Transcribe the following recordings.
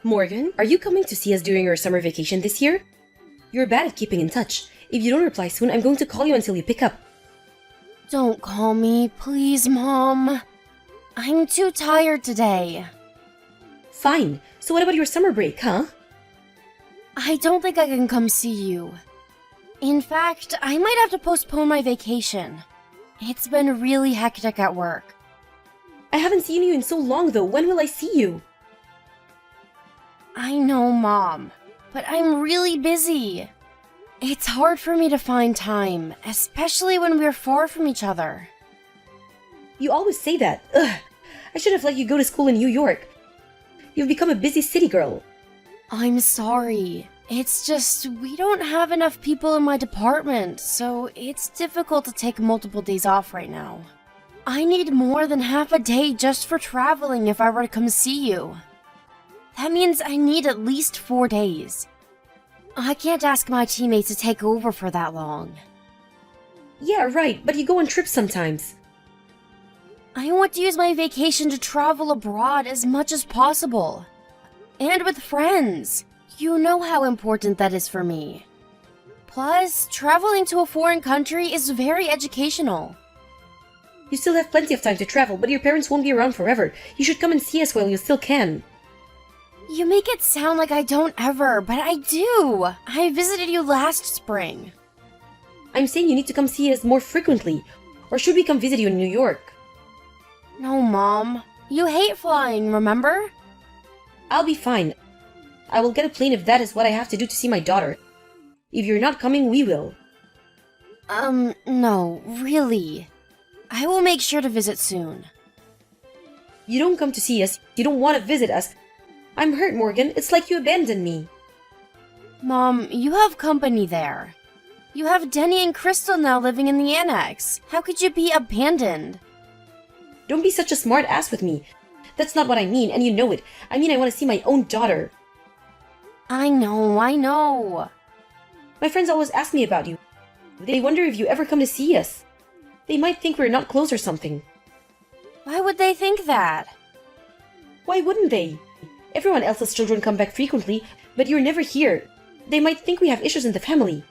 Morgan, are you coming to see us during our summer vacation this year? You're bad at keeping in touch. If you don't reply soon, I'm going to call you until you pick up. Don't call me, please, Mom. I'm too tired today. Fine. So what about your summer break, huh? I don't think I can come see you. In fact, I might have to postpone my vacation. It's been really hectic at work. I haven't seen you in so long, though. When will I see you? I know, Mom, but I'm really busy. It's hard for me to find time, especially when we're far from each other. You always say that. Ugh. I should have let you go to school in New York. You've become a busy city girl. I'm sorry. It's just, we don't have enough people in my department, so it's difficult to take multiple days off right now. I need more than half a day just for traveling if I were to come see you. That means I need at least 4 days. I can't ask my teammates to take over for that long. Yeah, right, but you go on trips sometimes. I want to use my vacation to travel abroad as much as possible. And with friends. You know how important that is for me. Plus, traveling to a foreign country is very educational. You still have plenty of time to travel, but your parents won't be around forever. You should come and see us while you still can. You make it sound like I don't ever, but I do. I visited you last spring. I'm saying you need to come see us more frequently. Or should we come visit you in New York? No, Mom. You hate flying, remember? I'll be fine. I will get a plane if that is what I have to do to see my daughter. If you're not coming, we will. No, really. I will make sure to visit soon. You don't come to see us. You don't want to visit us. I'm hurt, Morgan. It's like you abandoned me. Mom, you have company there. You have Denny and Crystal now living in the annex. How could you be abandoned? Don't be such a smart ass with me. That's not what I mean, and you know it. I mean, I want to see my own daughter. I know. My friends always ask me about you. They wonder if you ever come to see us. They might think we're not close or something. Why would they think that? Why wouldn't they? Everyone else's children come back frequently, but you're never here. They might think we have issues in the family.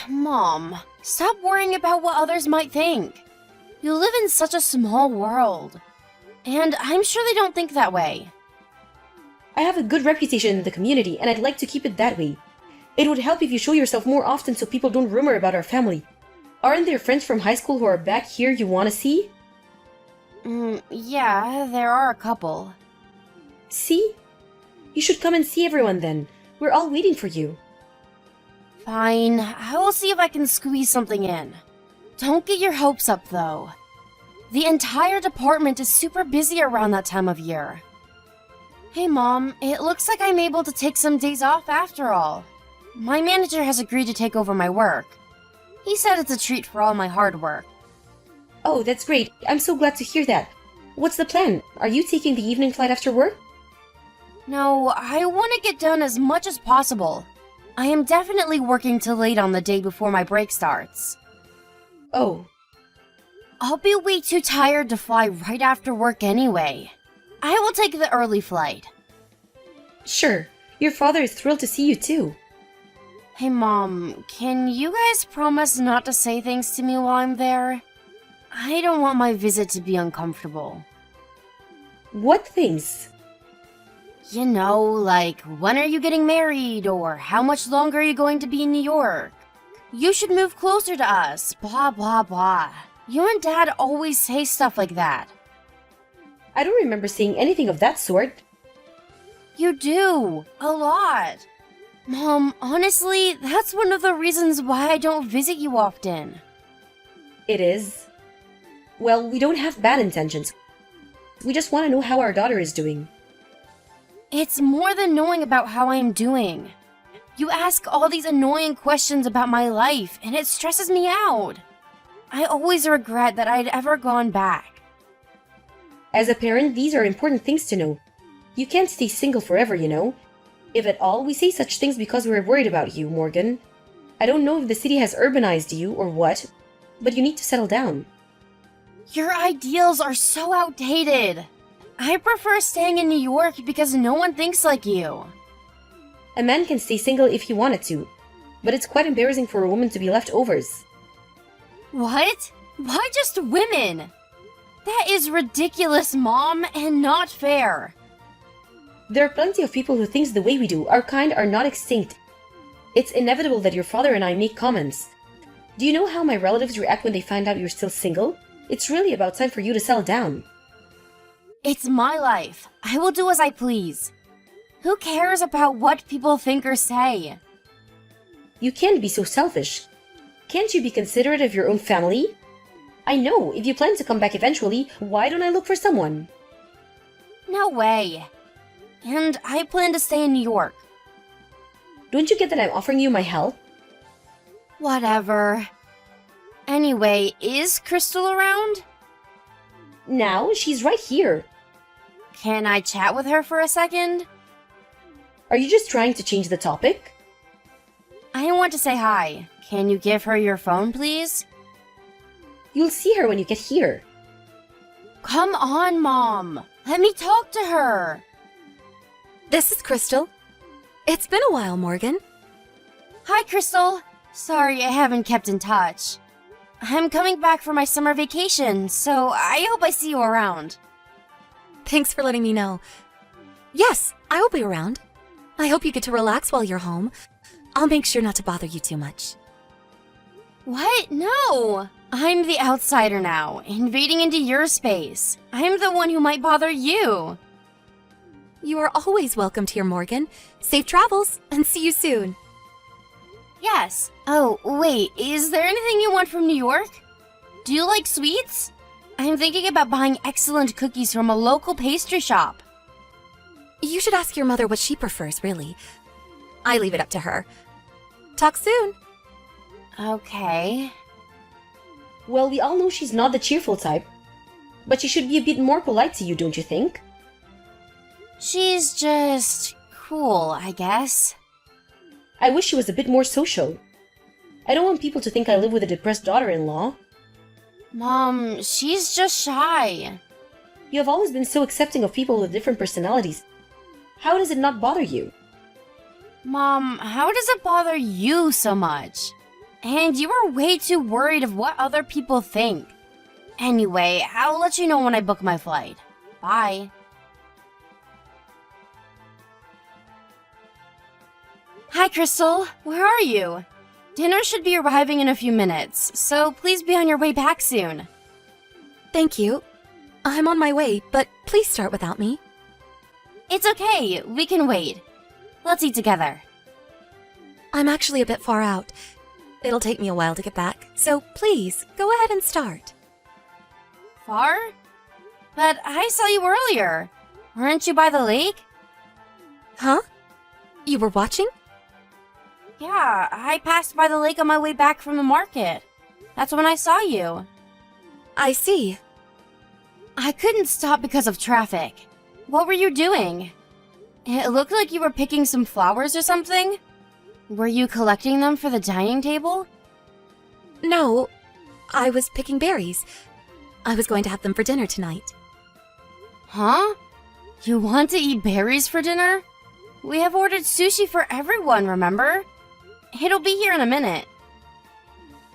Mom, stop worrying about what others might think. You live in such a small world. And I'm sure they don't think that way. I have a good reputation in the community, and I'd like to keep it that way. It would help if you show yourself more often so people don't rumor about our family. Aren't there friends from high school who are back here you want to see? Yeah, there are a couple. See? You should come and see everyone then. We're all waiting for you. Fine, I will see if I can squeeze something in. Don't get your hopes up, though. The entire department is super busy around that time of year. Hey, Mom, it looks like I'm able to take some days off after all. My manager has agreed to take over my work. He said it's a treat for all my hard work. Oh, that's great. I'm so glad to hear that. What's the plan? Are you taking the evening flight after work? No, I want to get done as much as possible. I am definitely working till late on the day before my break starts. Oh. I'll be way too tired to fly right after work anyway. I will take the early flight. Sure. Your father is thrilled to see you too. Hey, Mom, can you guys promise not to say things to me while I'm there? I don't want my visit to be uncomfortable. What things? You know, like, when are you getting married, or how much longer are you going to be in New York? You should move closer to us, blah, blah, blah. You and Dad always say stuff like that. I don't remember saying anything of that sort. You do, a lot. Mom, honestly, that's one of the reasons why I don't visit you often. It is. Well, we don't have bad intentions. We just want to know how our daughter is doing. It's more than knowing about how I'm doing. You ask all these annoying questions about my life, and it stresses me out. I always regret that I'd ever gone back. As a parent, these are important things to know. You can't stay single forever, you know. If at all, we say such things because we're worried about you, Morgan. I don't know if the city has urbanized you or what, but you need to settle down. Your ideals are so outdated. I prefer staying in New York because no one thinks like you. A man can stay single if he wanted to, but it's quite embarrassing for a woman to be leftovers. What? Why just women? That is ridiculous, Mom, and not fair. There are plenty of people who think the way we do. Our kind are not extinct. It's inevitable that your father and I make comments. Do you know how my relatives react when they find out you're still single? It's really about time for you to settle down. It's my life. I will do as I please. Who cares about what people think or say? You can't be so selfish. Can't you be considerate of your own family? I know, if you plan to come back eventually, why don't I look for someone? No way. And I plan to stay in New York. Don't you get that I'm offering you my help? Whatever. Anyway, is Crystal around? Now, she's right here. Can I chat with her for a second? Are you just trying to change the topic? I want to say hi. Can you give her your phone, please? You'll see her when you get here. Come on, Mom. Let me talk to her. This is Crystal. It's been a while, Morgan. Hi, Crystal. Sorry I haven't kept in touch. I'm coming back for my summer vacation, so I hope I see you around. Thanks for letting me know. Yes, I will be around. I hope you get to relax while you're home. I'll make sure not to bother you too much. What? No! I'm the outsider now, invading into your space. I'm the one who might bother you. You are always welcome here, Morgan. Safe travels, and see you soon. Yes. Oh, wait, is there anything you want from New York? Do you like sweets? I'm thinking about buying excellent cookies from a local pastry shop. You should ask your mother what she prefers, really. I leave it up to her. Talk soon. Okay. Well, we all know she's not the cheerful type. But she should be a bit more polite to you, don't you think? She's just cool, I guess. I wish she was a bit more social. I don't want people to think I live with a depressed daughter-in-law. Mom, she's just shy. You have always been so accepting of people with different personalities. How does it not bother you? Mom, how does it bother you so much? And you are way too worried of what other people think. Anyway, I'll let you know when I book my flight. Bye. Hi, Crystal. Where are you? Dinner should be arriving in a few minutes, so please be on your way back soon. Thank you. I'm on my way, but please start without me. It's okay, we can wait. Let's eat together. I'm actually a bit far out. It'll take me a while to get back, so please, go ahead and start. Far? But I saw you earlier. Weren't you by the lake? Huh? You were watching? Yeah, I passed by the lake on my way back from the market. That's when I saw you. I see. I couldn't stop because of traffic. What were you doing? It looked like you were picking some flowers or something. Were you collecting them for the dining table? No, I was picking berries. I was going to have them for dinner tonight. Huh? You want to eat berries for dinner? We have ordered sushi for everyone, remember? It'll be here in a minute.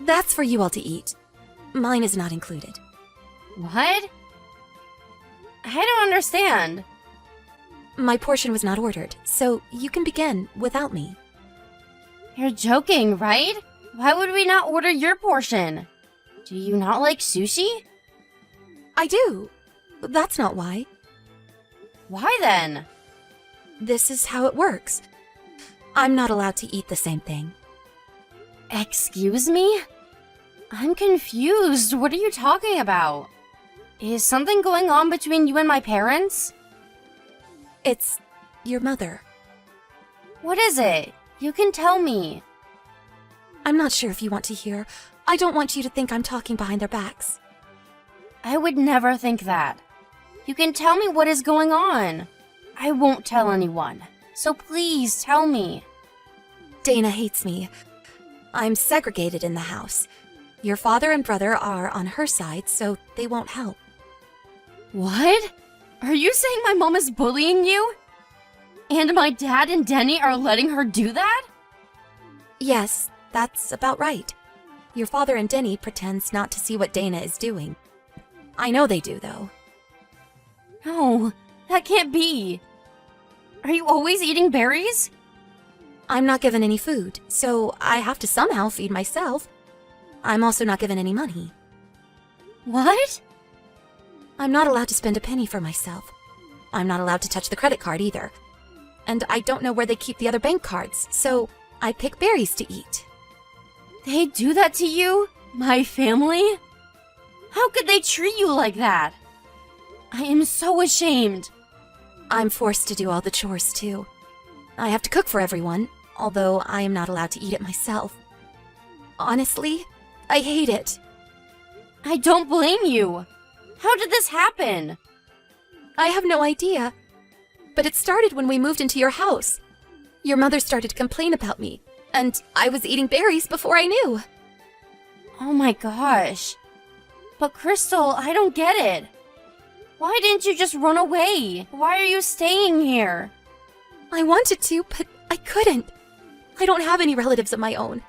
That's for you all to eat. Mine is not included. What? I don't understand. My portion was not ordered, so you can begin without me. You're joking, right? Why would we not order your portion? Do you not like sushi? I do. That's not why. Why then? This is how it works. I'm not allowed to eat the same thing. Excuse me? I'm confused. What are you talking about? Is something going on between you and my parents? It's your mother. What is it? You can tell me. I'm not sure if you want to hear. I don't want you to think I'm talking behind their backs. I would never think that. You can tell me what is going on. I won't tell anyone. So please tell me. Dana hates me. I'm segregated in the house. Your father and brother are on her side, so they won't help. What? Are you saying my mom is bullying you? And my dad and Denny are letting her do that? Yes, that's about right. Your father and Denny pretends not to see what Dana is doing. I know they do, though. No, that can't be. Are you always eating berries? I'm not given any food, so I have to somehow feed myself. I'm also not given any money. What? I'm not allowed to spend a penny for myself. I'm not allowed to touch the credit card either. And I don't know where they keep the other bank cards, so I pick berries to eat. They do that to you? My family? How could they treat you like that? I am so ashamed. I'm forced to do all the chores, too. I have to cook for everyone, although I am not allowed to eat it myself. Honestly, I hate it. I don't blame you. How did this happen? I have no idea. But it started when we moved into your house. Your mother started to complain about me, and I was eating berries before I knew. Oh my gosh. But Crystal, I don't get it. Why didn't you just run away? Why are you staying here? I wanted to, but I couldn't. I don't have any relatives of my own.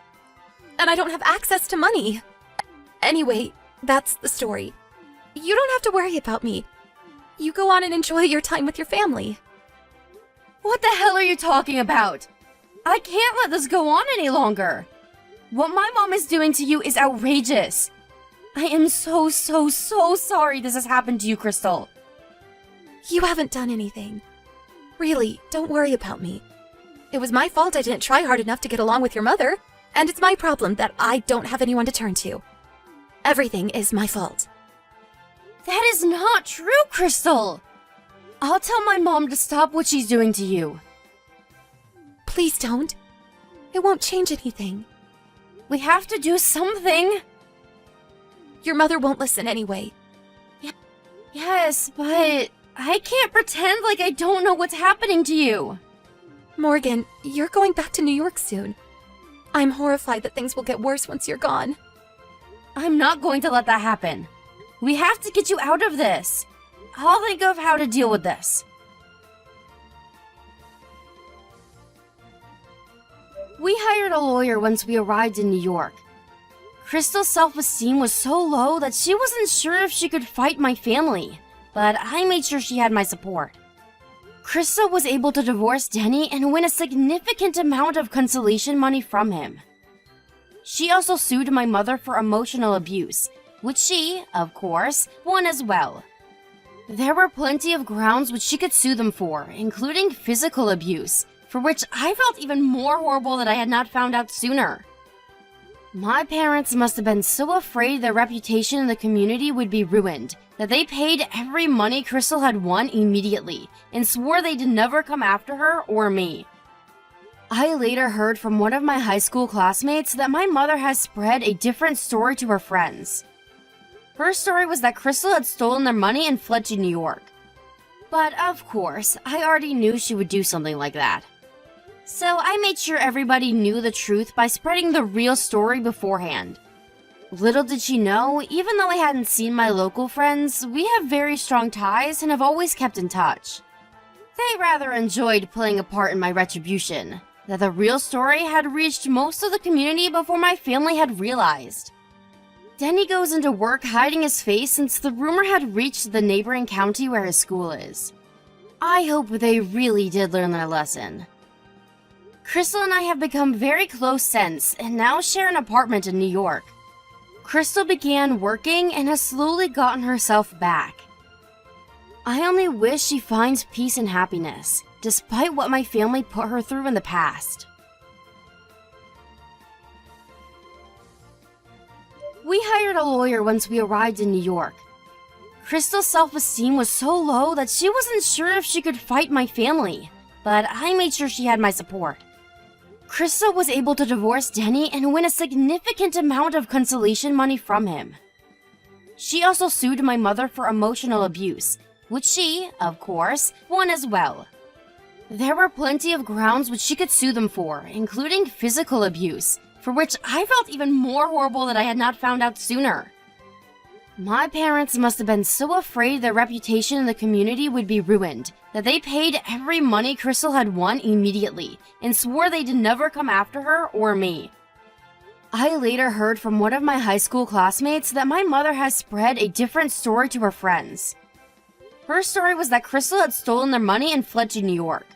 And I don't have access to money. Anyway, that's the story. You don't have to worry about me. You go on and enjoy your time with your family. What the hell are you talking about? I can't let this go on any longer. What my mom is doing to you is outrageous. I am so sorry this has happened to you, Crystal. You haven't done anything. Really, don't worry about me. It was my fault I didn't try hard enough to get along with your mother, and it's my problem that I don't have anyone to turn to. Everything is my fault. That is not true, Crystal. I'll tell my mom to stop what she's doing to you. Please don't. It won't change anything. We have to do something. Your mother won't listen anyway. Yes, but I can't pretend like I don't know what's happening to you. Morgan, you're going back to New York soon. I'm horrified that things will get worse once you're gone. I'm not going to let that happen. We have to get you out of this. I'll think of how to deal with this. We hired a lawyer once we arrived in New York. Crystal's self-esteem was so low that she wasn't sure if she could fight my family, but I made sure she had my support. Crystal was able to divorce Denny and win a significant amount of consolation money from him. She also sued my mother for emotional abuse, which she, of course, won as well. There were plenty of grounds which she could sue them for, including physical abuse, for which I felt even more horrible that I had not found out sooner. My parents must have been so afraid their reputation in the community would be ruined that they paid every money Crystal had won immediately and swore they'd never come after her or me. I later heard from one of my high school classmates that my mother has spread a different story to her friends. Her story was that Crystal had stolen their money and fled to New York. But of course, I already knew she would do something like that. So I made sure everybody knew the truth by spreading the real story beforehand. Little did she know, even though I hadn't seen my local friends, we have very strong ties and have always kept in touch. They rather enjoyed playing a part in my retribution, that the real story had reached most of the community before my family had realized. Denny goes into work hiding his face since the rumor had reached the neighboring county where his school is. I hope they really did learn their lesson. Crystal and I have become very close since and now share an apartment in New York. Crystal began working and has slowly gotten herself back. I only wish she finds peace and happiness, despite what my family put her through in the past. We hired a lawyer once we arrived in New York. Crystal's self-esteem was so low that she wasn't sure if she could fight my family, but I made sure she had my support. Crystal was able to divorce Denny and win a significant amount of consolation money from him. She also sued my mother for emotional abuse, which she, of course, won as well. There were plenty of grounds which she could sue them for, including physical abuse, for which I felt even more horrible that I had not found out sooner. My parents must have been so afraid their reputation in the community would be ruined that they paid every money Crystal had won immediately and swore they'd never come after her or me. I later heard from one of my high school classmates that my mother has spread a different story to her friends. Her story was that Crystal had stolen their money and fled to New York.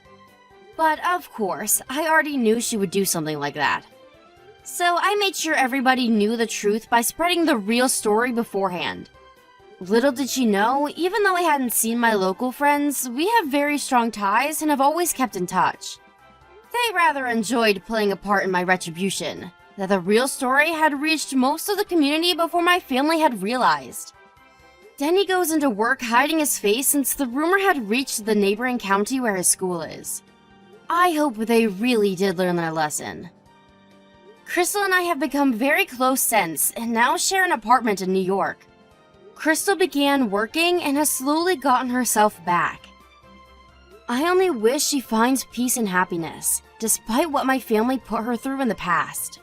But of course, I already knew she would do something like that. So I made sure everybody knew the truth by spreading the real story beforehand. Little did she know, even though I hadn't seen my local friends, we have very strong ties and have always kept in touch. They rather enjoyed playing a part in my retribution, that the real story had reached most of the community before my family had realized. Denny goes into work hiding his face since the rumor had reached the neighboring county where his school is. I hope they really did learn their lesson. Crystal and I have become very close since and now share an apartment in New York. Crystal began working and has slowly gotten herself back. I only wish she finds peace and happiness, despite what my family put her through in the past.